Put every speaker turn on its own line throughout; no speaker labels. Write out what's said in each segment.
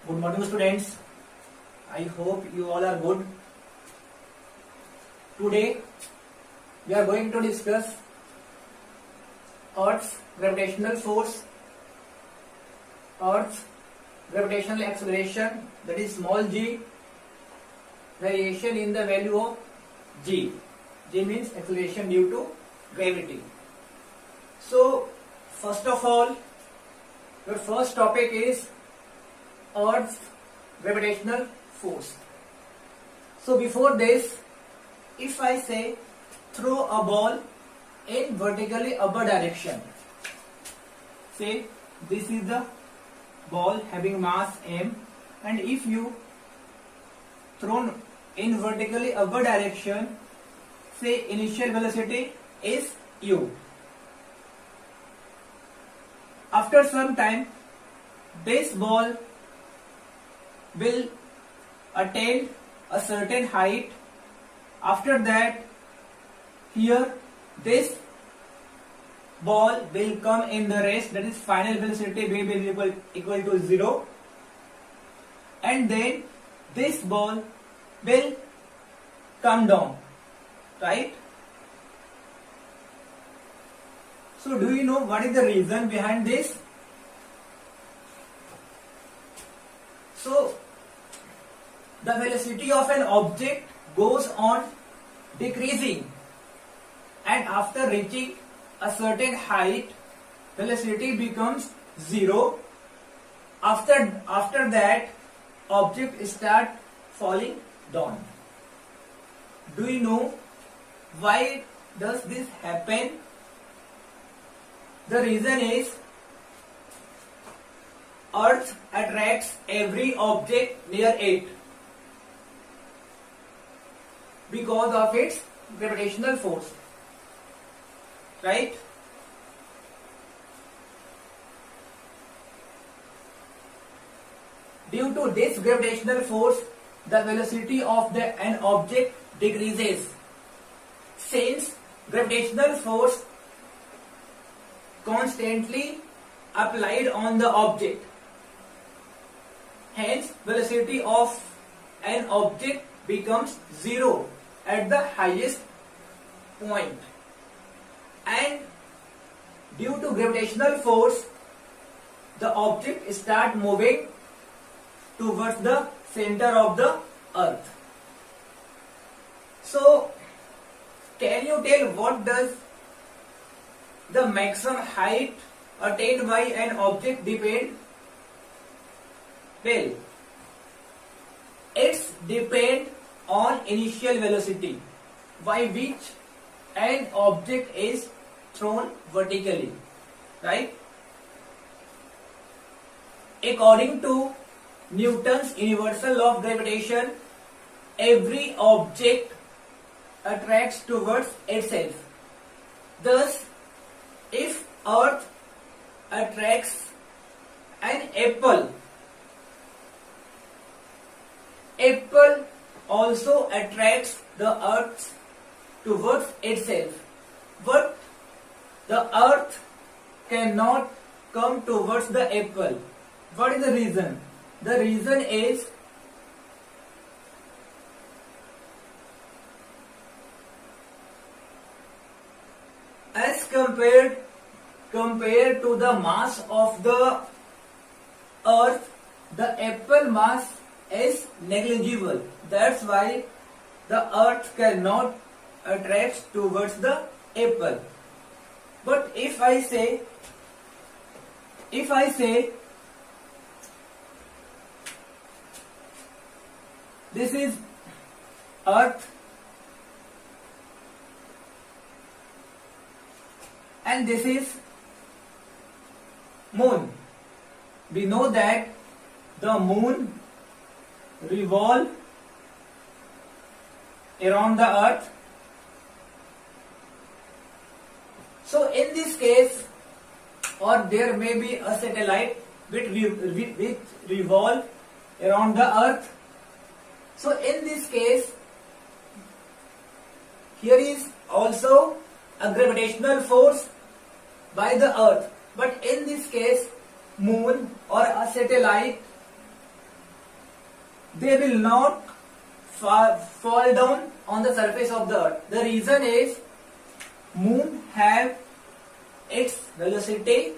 Good morning, students. I hope you all are good. Today we are going to discuss Earth's gravitational force, Earth's gravitational acceleration, that is small g, variation in the value of g. G means acceleration due to gravity. So, first of all, your first topic is Earth's gravitational force. So before this, if I say throw a ball in vertically upward direction, say this is the ball having mass m, and if you thrown in vertically upward direction, say initial velocity is u. After some time, this ball will attain a certain height. After that, here this ball will come in the rest, that is final velocity will be equal to 0, and then this ball will come down, right? So do you know what is the reason behind this? So the velocity of an object goes on decreasing, and after reaching a certain height, velocity becomes 0. After that, object start falling down. Do you know why does this happen? The reason is Earth attracts every object near it because of its gravitational force, right? Due to this gravitational force, the velocity of an object decreases. Since gravitational force constantly applied on the object, hence velocity of an object becomes 0 at the highest point, and due to gravitational force the object start moving towards the center of the earth. So can you tell what does the maximum height attained by an object depend? Well, it's depend on initial velocity by which an object is thrown vertically, right? According to Newton's universal law of gravitation, every object attracts towards itself. Thus, if Earth attracts an apple also attracts the earth towards itself, but the earth cannot come towards the apple. What is the reason? The reason is as compared to the mass of the earth, the apple mass is negligible. That's why the earth cannot attract towards the apple. But if I say this is earth and this is moon, we know that the moon revolve around the earth. So in this case, or there may be a satellite which revolve around the earth. So in this case, here is also a gravitational force by the earth, but in this case moon or a satellite they will not fall down on the surface of the earth. The reason is moon have its velocity,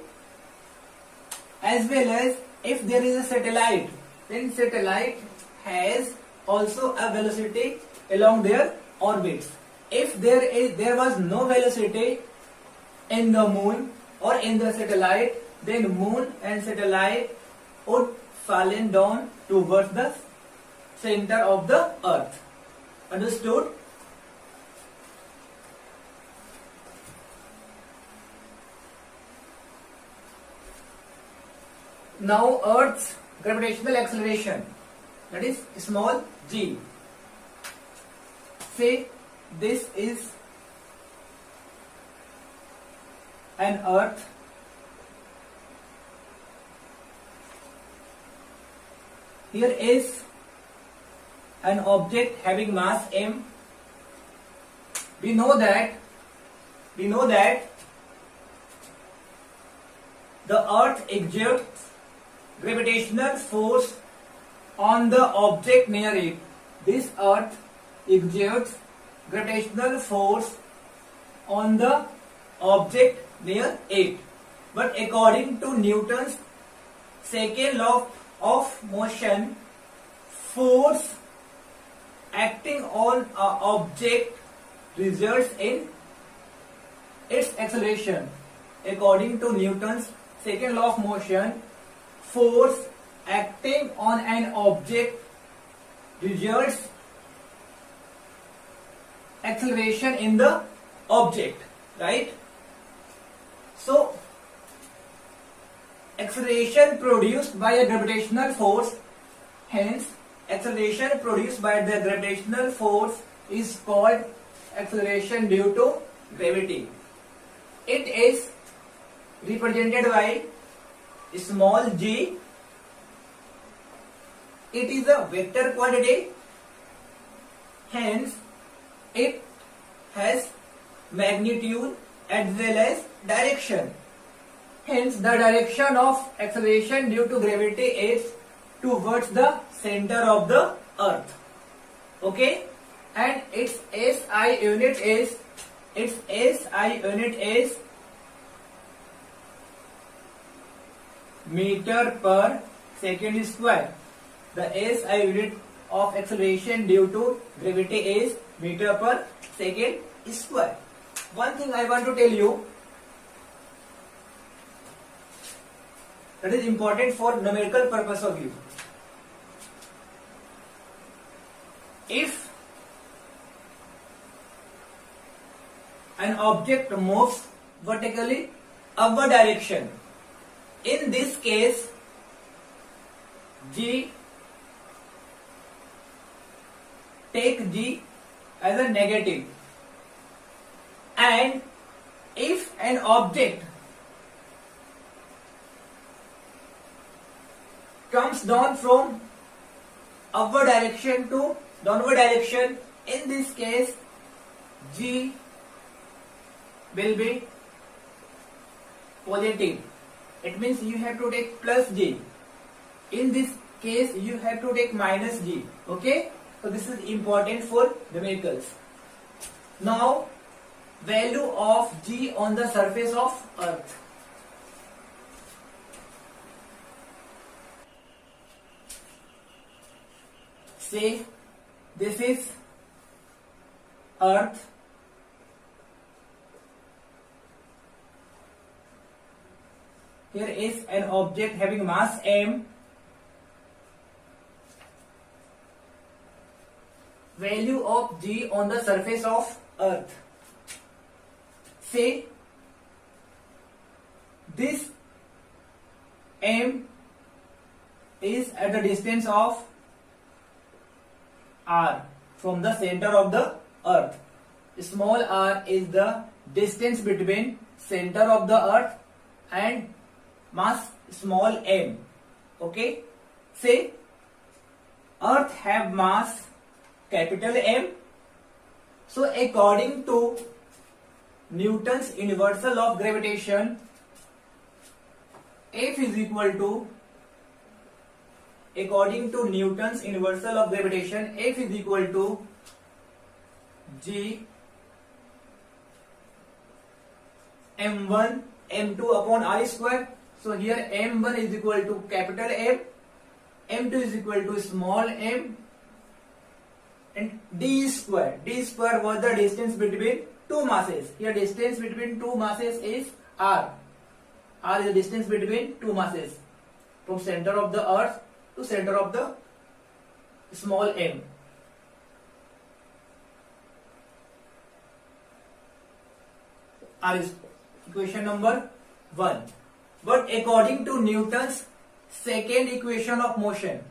as well as if there is a satellite, then satellite has also a velocity along their orbits. If there was no velocity in the moon or in the satellite, then moon and satellite would fallen down towards the center of the earth. Understood? Now Earth's gravitational acceleration, that is small g. Say this is an Earth. Here is an object having mass m. We know that the Earth exerts gravitational force on the object near it. This Earth exerts gravitational force on the object near it. But according to Newton's second law of motion, force acting on an object results in its acceleration. According to Newton's second law of motion, force acting on an object results acceleration in the object, right? So acceleration produced by a gravitational force, hence acceleration produced by the gravitational force is called acceleration due to gravity. It is represented by small g. It is a vector quantity, hence it has magnitude as well as direction. Hence the direction of acceleration due to gravity is towards the center of the earth. Okay, and its SI unit is meter per second square. The SI unit of acceleration due to gravity is meter per second square. One thing I want to tell you that is important for numerical purpose of you. If an object moves vertically upward direction, in this case g, take g as a negative, and if an object comes down from upward direction to downward direction, in this case g will be positive. It means you have to take plus g. In this case you have to take minus g. Okay, so this is important for numericals. Now value of g on the surface of earth. Say this is earth. Here is an object having mass m. Value of g on the surface of earth. Say this m is at the distance of r from the center of the earth. Small r is the distance between center of the earth and mass small m. Okay, say earth have mass capital M. So according to Newton's universal law of gravitation, F is equal to according to Newton's universal of gravitation, F is equal to G m1 m2 upon r square. So here m1 is equal to capital M, m2 is equal to small m, and d square. D square was the distance between two masses. Here distance between two masses is r. R is the distance between two masses from center of the earth to center of the small m. R is equation number 1. But according to Newton's second equation of motion,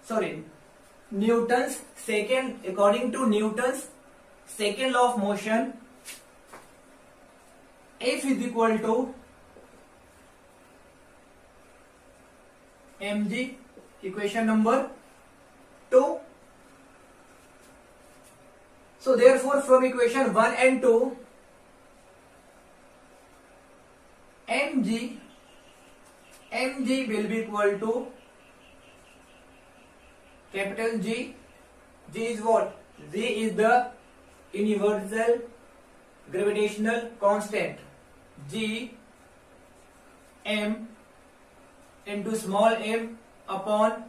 according to Newton's second law of motion, F is equal to mg, equation number 2. So therefore from equation 1 and 2, mg will be equal to capital G. G is what? G is the universal gravitational constant. G m into small m upon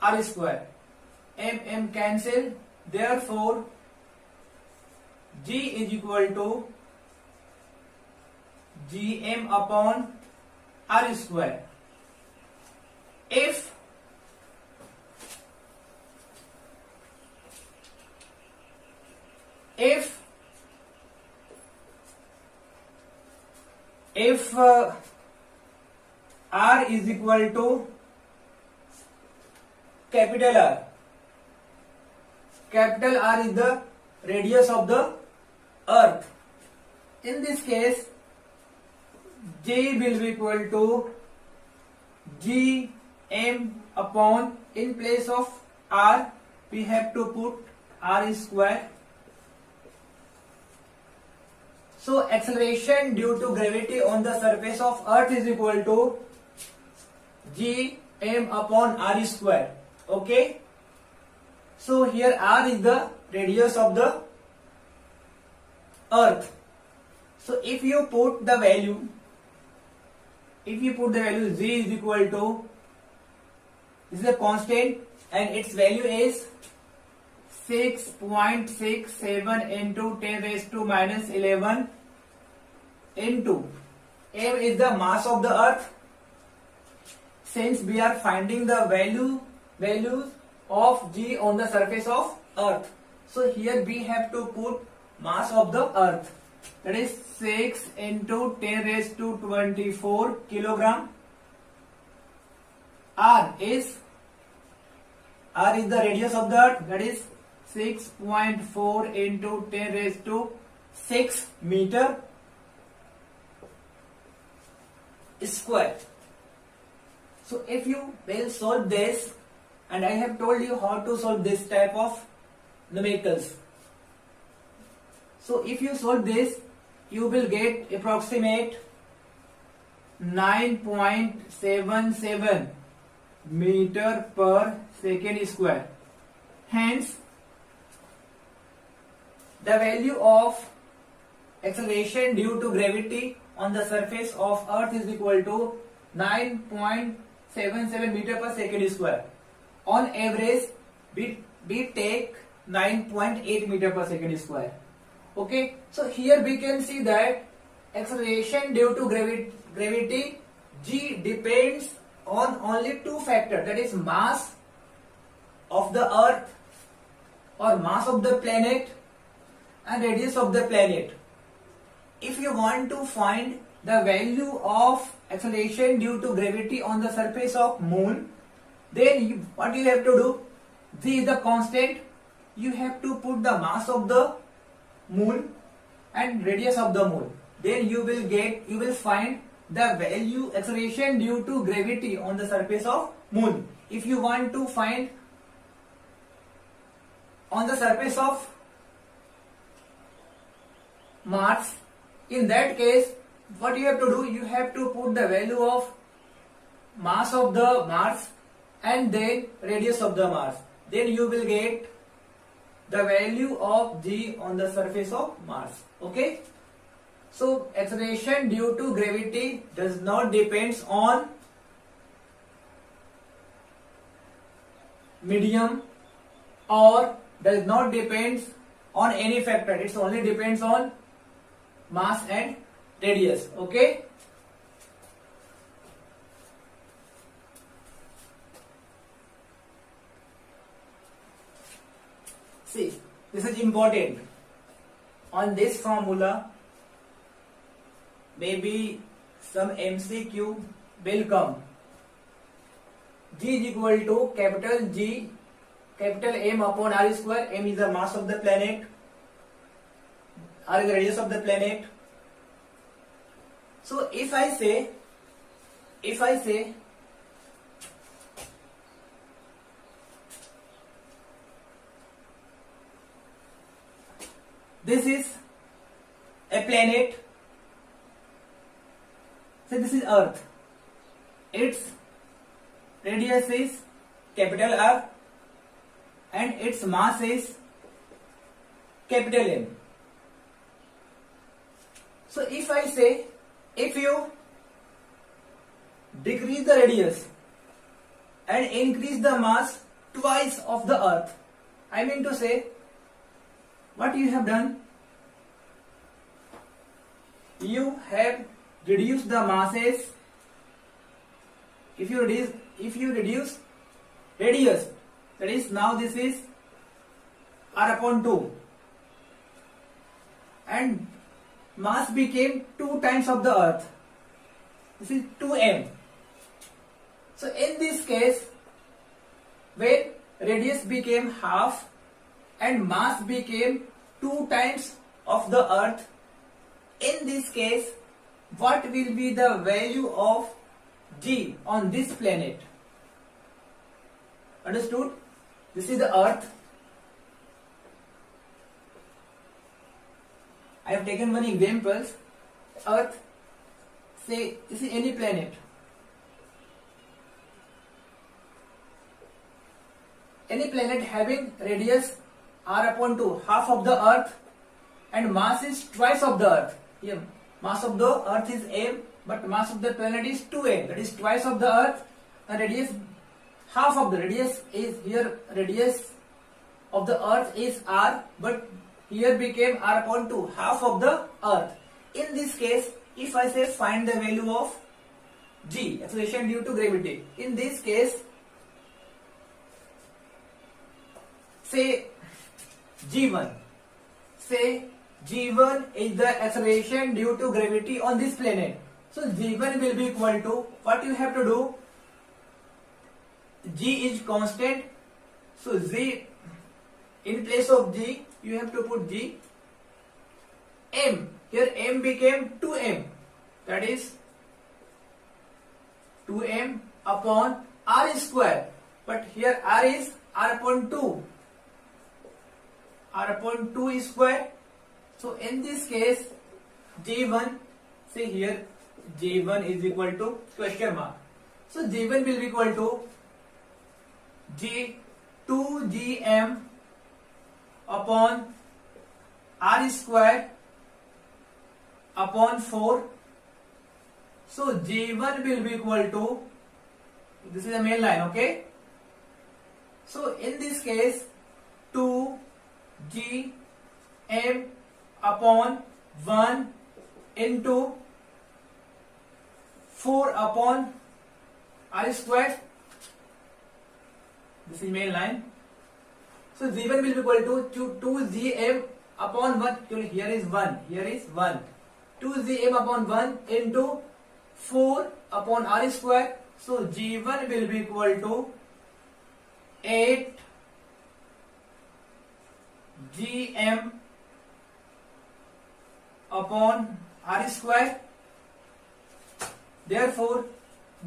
r square. M cancel. Therefore, G is equal to Gm upon r square. If r is equal to capital R. Capital R is the radius of the earth. In this case, J will be equal to Gm upon, in place of R, we have to put R square. So acceleration due to gravity on the surface of earth is equal to Gm upon R square. Okay. So here R is the radius of the earth. So if you put the value Z is equal to, this is a constant and its value is 6.67 into 10 raised to minus 11 into m is the mass of the earth. Since we are finding the values of G on the surface of earth, so here we have to put mass of the earth, that is 6 into 10 raised to 24 kilogram. R is the radius of the earth, that is 6.4 into 10 raised to 6 meter square. So if you will solve this, and I have told you how to solve this type of numericals. So if you solve this, you will get approximate 9.77 meter per second square. Hence, the value of acceleration due to gravity on the surface of earth is equal to 9.77 meter per second square. On average, we take 9.8 meter per second square. Okay, so here we can see that acceleration due to gravity G depends on only two factors, that is mass of the earth or mass of the planet and radius of the planet. If you want to find the value of acceleration due to gravity on the surface of moon, then what you have to do? G is the constant. You have to put the mass of the moon and radius of the moon. Then you will find the value acceleration due to gravity on the surface of moon. If you want to find on the surface of Mars, in that case, what you have to do? You have to put the value of mass of the Mars and then radius of the Mars. Then you will get the value of G on the surface of Mars. Okay. So acceleration due to gravity does not depends on medium or does not depends on any factor. It only depends on mass and radius. Okay. See, this is important. On this formula, maybe some MCQ will come. G is equal to capital G, capital M upon R square. M is the mass of the planet, R is the radius of the planet. So if I say this is a planet, so this is Earth, its radius is capital R and its mass is capital M. So if I say, if you decrease the radius and increase the mass twice of the Earth, I mean to say, what you have done? You have reduced the masses. If you reduce radius, that is, now this is R upon 2 and mass became 2 times of the Earth. This is 2m. So in this case, when radius became half and mass became 2 times of the Earth, in this case, what will be the value of G on this planet? Understood? This is the Earth. I have taken one example. Earth, say this is any planet. Any planet having radius R upon 2, half of the Earth, and mass is twice of the Earth. Here, mass of the Earth is m, but mass of the planet is 2m. That is twice of the Earth, and radius half of the radius is here. Radius of the Earth is R, but here became R upon 2, half of the Earth. In this case, if I say find the value of G, acceleration due to gravity, in this case, say G1. Say G1 is the acceleration due to gravity on this planet. So G1 will be equal to, what you have to do? G is constant. So Z, in place of G, you have to put G. M, here M became 2M. That is 2M upon R square. But here R is R upon 2. R upon 2 square. So in this case, G1, say here G1 is equal to question mark. So G1 will be equal to G2GM upon R square upon 4. So G1 will be equal to, this is the main line, okay? So in this case, 2GM upon 1 into 4 upon R square. This is main line. So G1 will be equal to 2GM upon 1. Here is 1. Here is 1. 2GM upon 1 into 4 upon R square. So G1 will be equal to 8 GM upon R square. Therefore,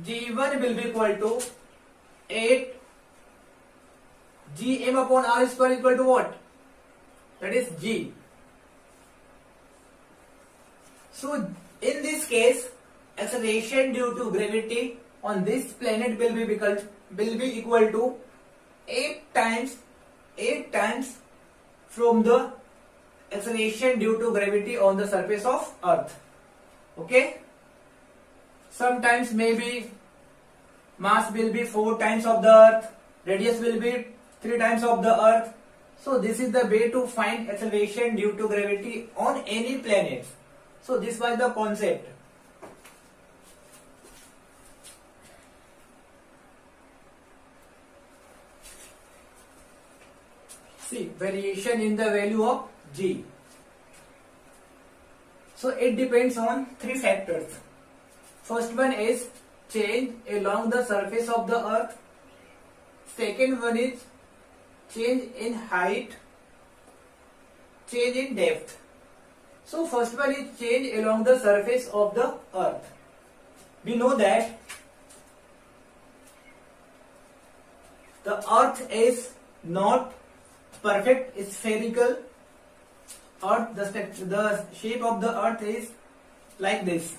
G1 will be equal to 8 Gm upon R square equal to what? That is G. So in this case, acceleration due to gravity on this planet will be equal to 8 times from the acceleration due to gravity on the surface of Earth. Okay? Sometimes maybe mass will be 4 times of the Earth, radius will be 3 times of the Earth. So this is the way to find acceleration due to gravity on any planet. So this was the concept. See, variation in the value of G. So it depends on 3 factors. First one is change along the surface of the Earth. Second one is change in height, change in depth. So first one is change along the surface of the Earth. We know that the Earth is not perfect spherical. Earth, the shape of the Earth is like this.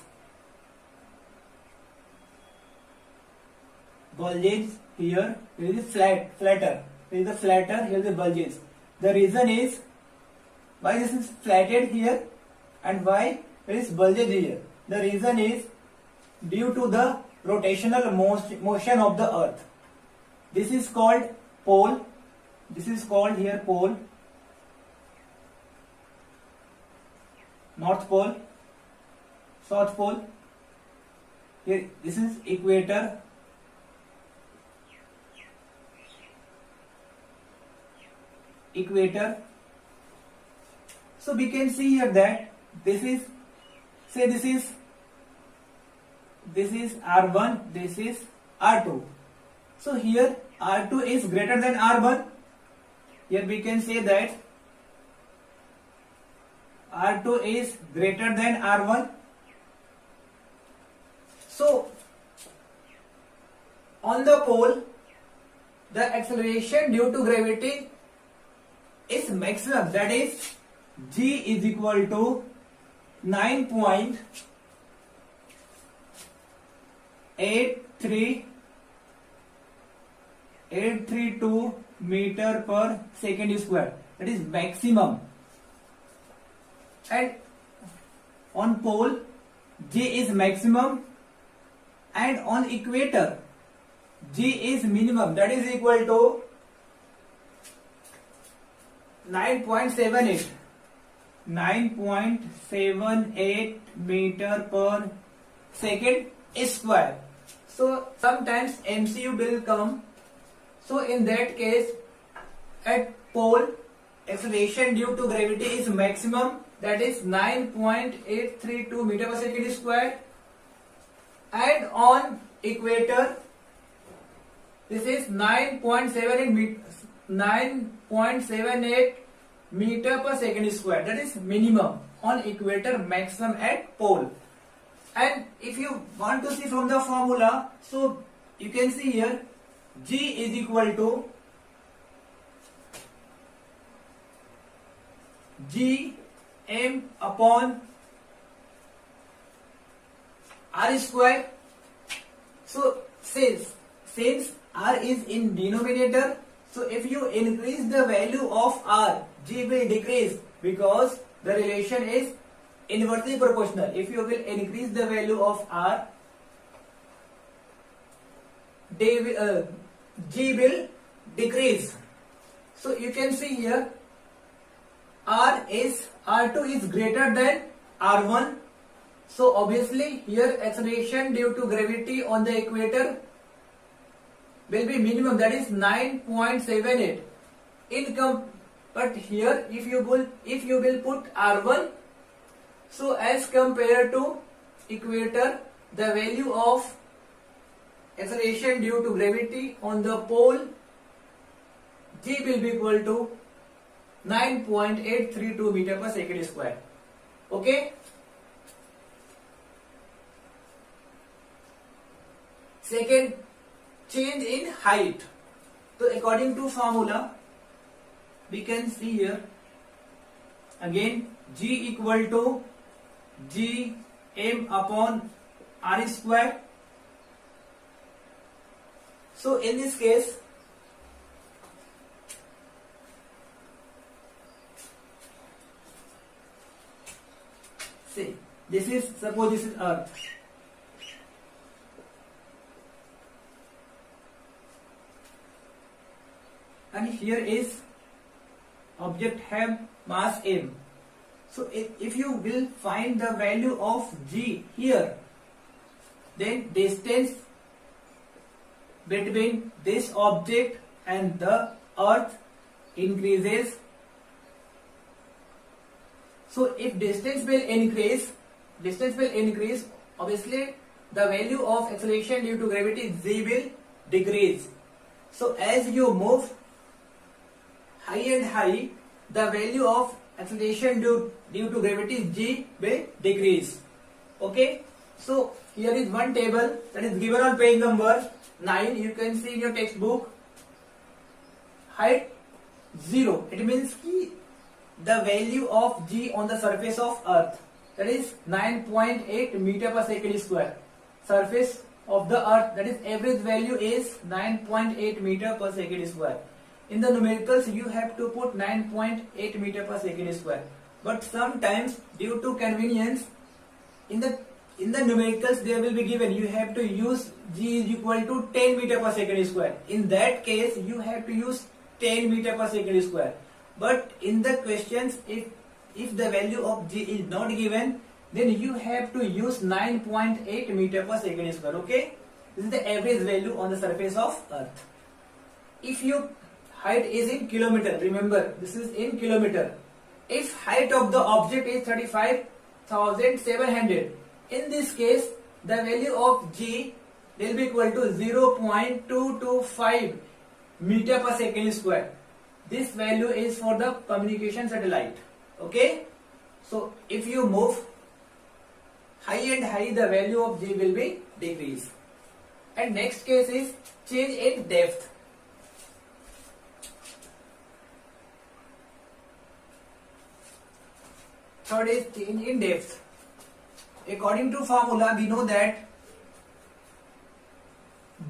Bulges here, it is flatter. It is the flatter, here is the bulges. The reason is why this is flatted here and why there is bulges here. The reason is due to the rotational motion of the Earth. This is called pole. This is called here pole. North pole, South pole. Here this is equator. Equator. So we can see here that this is, say this is R1, this is R2. So here R2 is greater than R1. Here we can say that R2 is greater than R1. So on the pole, the acceleration due to gravity is maximum, that is G is equal to 9.832 meter per second square. That is maximum. And on pole G is maximum, and on equator G is minimum. That is equal to 9.78 meter per second square. So sometimes MCU will come. So in that case, at pole acceleration due to gravity is maximum, that is 9.832 meter per second square, and on equator this is 9.78 meter per second square. That is minimum on equator, maximum at pole. And if you want to see from the formula, so you can see here G is equal to G m upon R square. So since R is in denominator, so if you increase the value of R, G will decrease because the relation is inversely proportional. If you will increase the value of R, G will decrease. So you can see here R2 is greater than R1. So obviously here acceleration due to gravity on the equator will be minimum, that is 9.78. But here if you will put R1, so as compared to equator, the value of acceleration due to gravity on the pole G will be equal to 9.832 meter per second square. Okay. Second, change in height. So according to formula, we can see here again G equal to G m upon R square. So in this case, see, suppose this is Earth. And here is object have mass m. So if you will find the value of g here, then distance between this object and the earth increases. So if distance will increase, obviously the value of acceleration due to gravity g will decrease. So as you move high and high, the value of acceleration due to gravity g will decrease. Okay, so here is one table that is given on page number 9. You can see in your textbook. Height 0, it means the value of g on the surface of earth, that is 9.8 meter per second square. Surface of the earth, that is average value is 9.8 meter per second square. In the numericals you have to put 9.8 meter per second square, but sometimes due to convenience in the numericals there will be given you have to use g is equal to 10 meter per second square. In that case you have to use 10 meter per second square. But in the questions, if the value of g is not given, then you have to use 9.8 meter per second square. Okay, this is the average value on the surface of earth. If your height is in kilometer, remember this is in kilometer. If height of the object is 35,700, in this case the value of g will be equal to 0.225 meter per second square. This value is for the communication satellite. Okay, so if you move high and high, the value of g will be decreased. And next case is change in depth. Third is change in depth. According to formula, we know that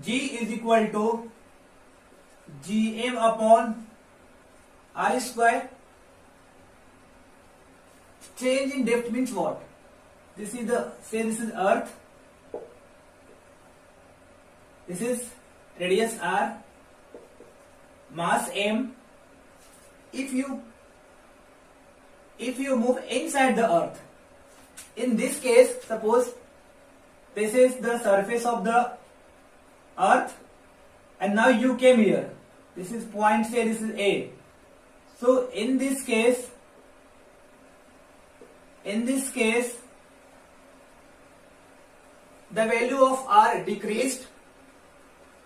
g is equal to gm upon r square. Change in depth means what? This is this is earth. This is radius r, mass m. If you move inside the earth, in this case, suppose this is the surface of the earth, and now you came here. This is point, say this is A. So in this case, the value of r decreased.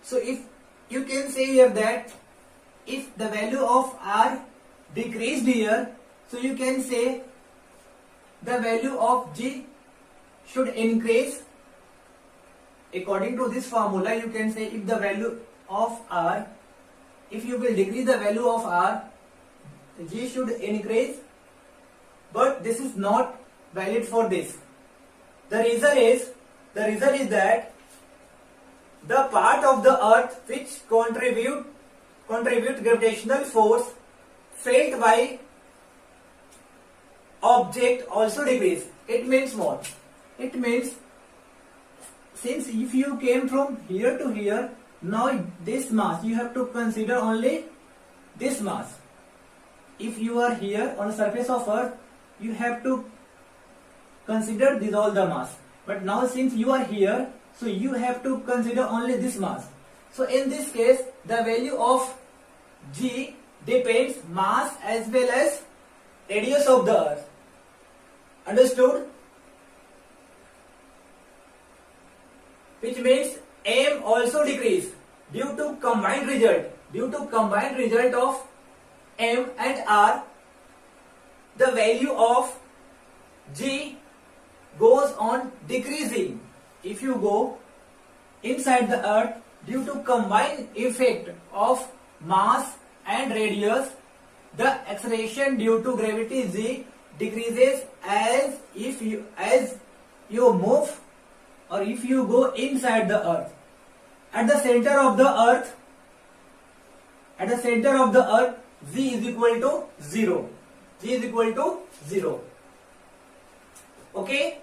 So if you can say here that if the value of r decreased here, so you can say the value of g should increase. According to this formula, you can say if the value of r, if you will decrease the value of r, g should increase. But this is not valid for this. The reason is that the part of the earth which contribute gravitational force felt by object also decrease. It means what? It means since if you came from here to here, now this mass you have to consider only this mass. If you are here on the surface of earth, you have to consider this all the mass. But now since you are here, so you have to consider only this mass. So in this case, the value of g depends mass as well as radius of the earth. Understood? Which means m also decrease due to combined result. Due to combined result of m and r, the value of g goes on decreasing. If you go inside the earth, due to combined effect of mass and radius, the acceleration due to gravity g decreases as you move or if you go inside the earth. at the center of the earth, z is equal to 0. Z is equal to 0. Okay?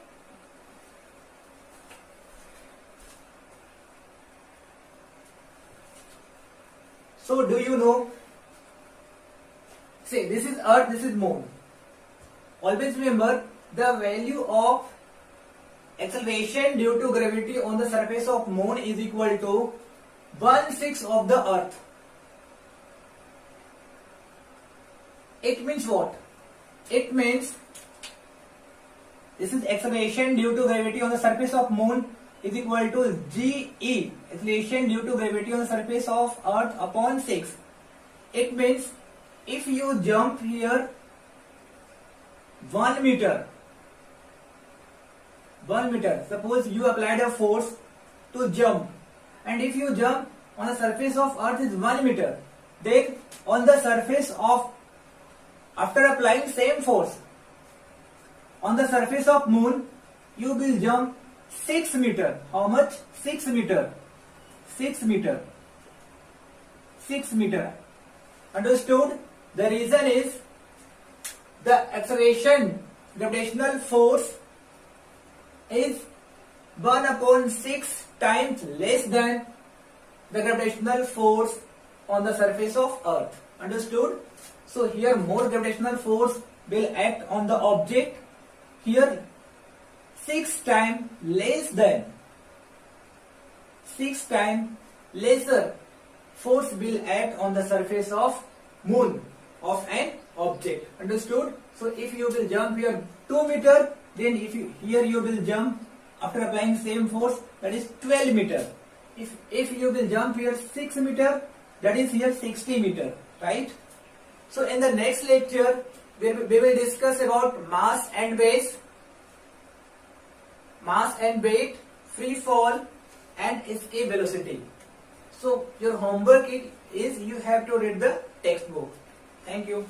So do you know? Say this is earth, this is moon. Always remember the value of acceleration due to gravity on the surface of moon is equal to 1/6 of the earth. It means what? It means this is acceleration due to gravity on the surface of moon is equal to GE, acceleration due to gravity on the surface of earth upon 6. It means if you jump here 1 meter, suppose you applied a force to jump, and if you jump on the surface of earth is 1 meter, then on the surface of, after applying same force on the surface of moon, you will jump 6 meter. How much? 6 meter. 6 meter. 6 meter. Understood? The reason is the acceleration, gravitational force is 1/6 times less than the gravitational force on the surface of earth. Understood? So here more gravitational force will act on the object. Here 6 times less than, 6 times lesser force will act on the surface of moon of an object. Understood? So if you will jump here 2 meter, then if you here you will jump after applying same force, that is 12 meter. If you will jump here 6 meter, that is here 60 meter, right? So in the next lecture we will discuss about mass and weight, free fall and escape velocity. So your homework is you have to read the textbook. Thank you.